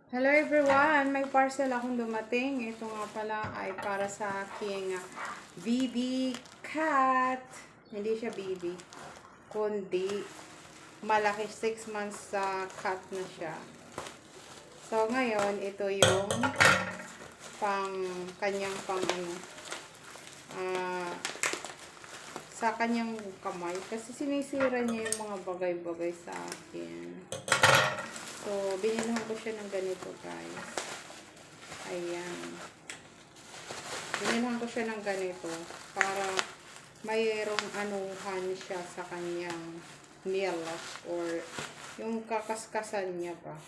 Hello everyone! May parcel akong dumating. Ito nga pala ay para sa aking baby cat. Hindi siya baby, kundi malaki 6 months sa cat na siya. So ngayon, ito yung kanyang sa kanyang kamay. Kasi sinisira niya yung mga bagay-bagay sa akin. So, binilhan ko siya ng ganito, guys. Ayan. Binilhan ko siya ng ganito para mayroong anuhan siya sa kanyang nails or yung kakaskasan niya pa.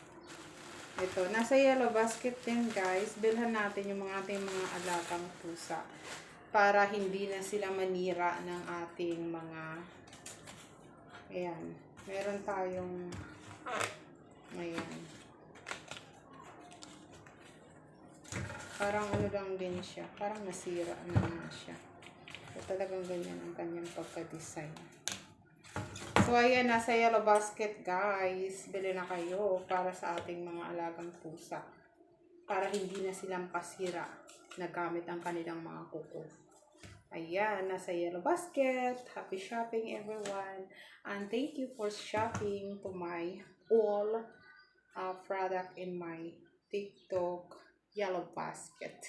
Ito, nasa yellow basket din, guys. Bilhan natin yung ating mga alagang pusa para hindi na sila manira ng ating mga ayan. Meron tayong ayan. Parang ano lang din siya. Parang nasira na siya. So, talagang ganyan ang kanyang pagka-design. So, ayan. Nasa yellow basket, guys. Bili na kayo para sa ating mga alagang pusa. Para hindi na silang pasira na gamit ang kanilang mga kuko. Ayan. Nasa yellow basket. Happy shopping, everyone. And thank you for shopping to my all product in my TikTok yellow basket.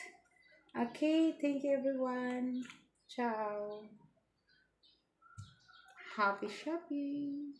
Okay, thank you everyone. Ciao. Happy shopping.